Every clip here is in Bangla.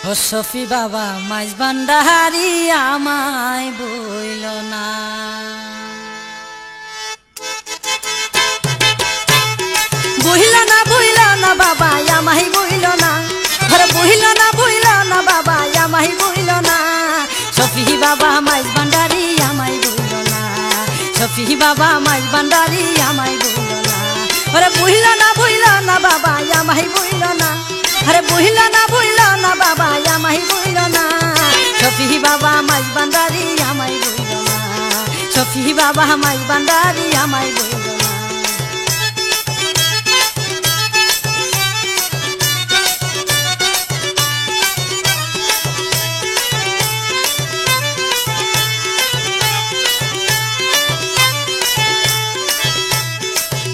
ও সফি বাবা মাইজ ভান্ডারি আমায় বইল না। বইল না বাবা আমায় বইল না, আরে বইল না বাবা আমায় বইল না। সফি বাবা মাইজ ভান্ডারি আমায় বইল না, সফি বাবা মাইজ ভান্ডারি আমায় বইল না। আরে বইল না বাবা আমায় বইল না, আরে বইল না বাবা আমায় বইল না। সফি বাবা মাইজ ভান্ডারি আমায় বইল না, সফি বাবা মাইজ ভান্ডারি আমায় বইল না।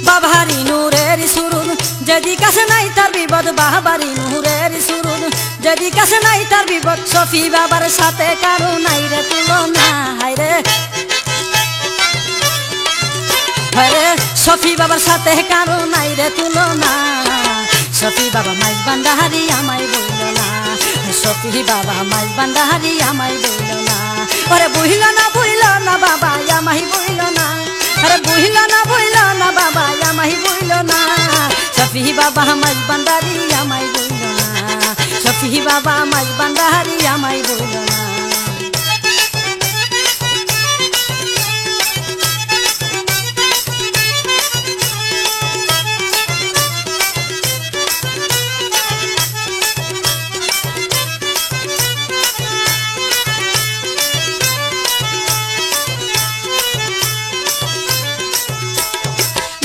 বাবারি নূরের সুরুন যদি কাছে নাই তার বিপদ, বাবারি নূরের সুরুন যদি কাছে নাই তার বিপদ। সফি বাবার সাথে কারো নাই রে তুলনা, হায়রে হায়রে সফি বাবার সাথে কারো নাই রে তুলনা। সফি বাবা মাইজ ভান্ডারি আমায় বইল না, সফি বাবা মাইজ ভান্ডারি আমায় বইল না। ওরে বইল না বাবা আমায় বইল না, আরে বইল না বাবা আমায় বইল না। সফি বাবা মাইজ ভান্ডারি আমায় বইল না, সফি বাবা মাইজ ভান্ডারি আমায় বইল না।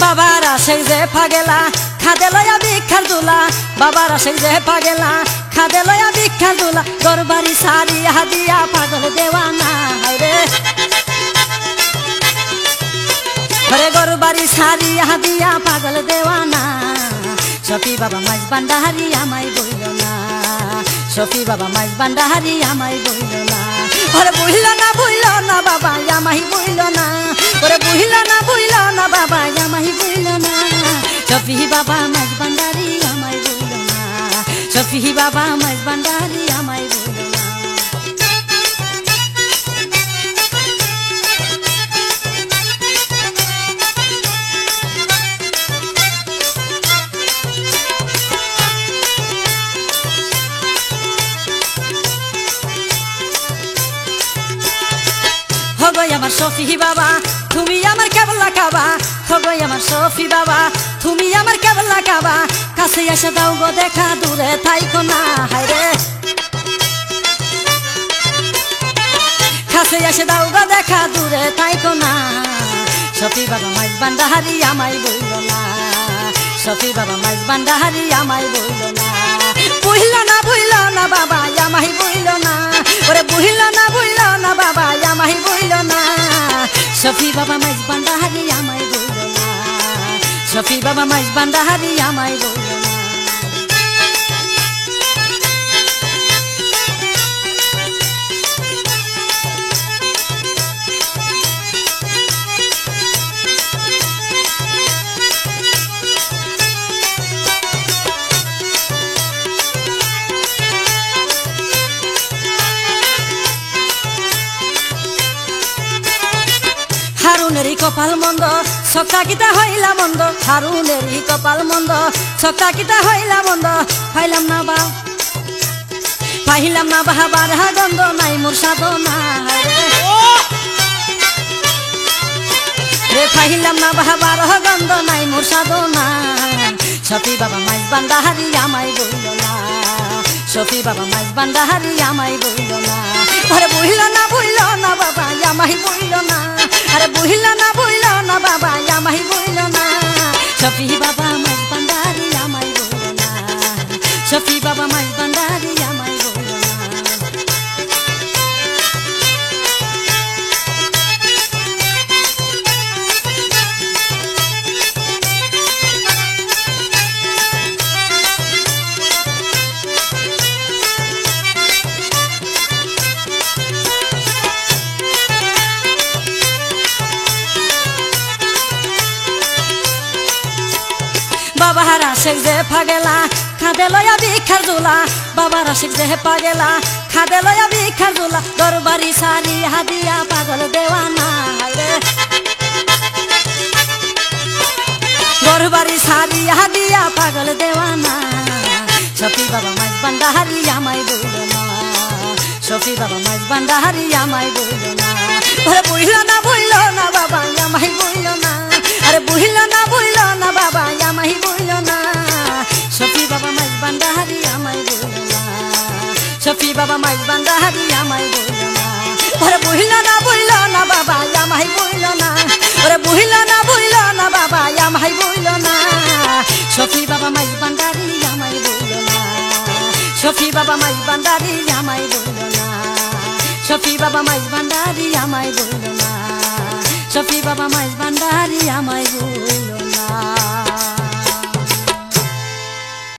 বাবার আসে যে পাগেলা খাদে লয়া ভিক্ষার দুলা, বাবার আসে যে পাগেলা খাদে লয়া ভিক্ষার দুলা। দরবারি সারি হাদিয়া পাগল দেওয়ানা, হায়রে ঘরে গরবারি সারি হাদিয়া পাগল দেওয়ানা। সফি বাবা মাইজ ভান্ডারি আমায় বইল না, সফি বাবা মাইজ ভান্ডারি আমায় বইল না। ওরে বইল না বাবা আমায় বইল না, ওরে বইল না বাবা আমায় বইল না। সফি বাবা মাইজ ভান্ডারি আমায় বইল না, সফি বাবা মাইজ ভান্ডারি আমায় বইল না। হগো আমার সফি বাবা তুমি আমার কেবলা কাবা, হগো আমার সফি বাবা তুমি আমার কেবলা কাবা। কাছে এসে দাও গো দেখা দূরে থাইকো না, হায়রে কাছে এসে দাও গো দেখা দূরে থাইকো না। সফি বাবা মাইজ ভান্ডারি আমায় বইল না, সফি বাবা মাইজ ভান্ডারি আমায় বইল না। বইল না বাবা আমায় বইল না, ওরে বইল না বাবা আমায় বইল না। সফি বাবা মাইজ ভান্ডারি আমায় বইল না, সফি বাবা মাইজ ভান্ডারি আমায় বইল না। হারুনেরই কপাল মন্দ সকা কিতা হইলা মন্দ, হারুনেরই কপাল মন্দ সকা কিতা হইলা মন্দ। পাইলাম না বাহাবার গন্ধ নাই মোর সাধনা, রে পাইলাম না বাহাবার গন্ধ নাই মোর সাধনা। সফি বাবা মাইজ ভান্ডারি আমায় বইল না, সফি বাবা মাইজ ভান্ডারি আমায় বইল না। আরে বইল না বাবা আমায় বইল না, আরে বইল না বাবা আমায় বইল না। সফি বাবা মাইজ ভান্ডারি আমায় বইল না, সফি বাবা মাইজ ভান্ডারি আমায় বইল না। বাবার আসে যে পাগেলা খাদে লয়া ভিক্ষার দুলা, বাবার আশিক দেহে পাগেলা খাদে লয়া ভিক্ষার জোলা দরবারি সারি হাদিয়া পাগল দেওয়ানা রে দরবারি সারি হাদিয়া পাগল দেওয়ানা শফি বাবা মাইজ ভান্ডারি আমায় বইল না শফি বাবা মাইজ ভান্ডারি আমায় বইল না আরে বইল না বাবা আমায় বইল না আরে বইল না বাবা আমায় বইল না শফি বাবা মাইজ ভান্ডারি আমায় বইল না শফি বাবা মাইজ ভান্ডারি আমায় বইল না আরে বইল না বাবা আমায় বইল না আরে বইল না বাবা আমায় বইল না শফি বাবা মাইজ ভান্ডারি আমায় বইল না শফি বাবা মাইজ ভান্ডারি আমায় বইল না শফি বাবা মাইজ ভান্ডারি আমায় বইল না শফি বাবা মাইজ ভান্ডারি আমায় বইল না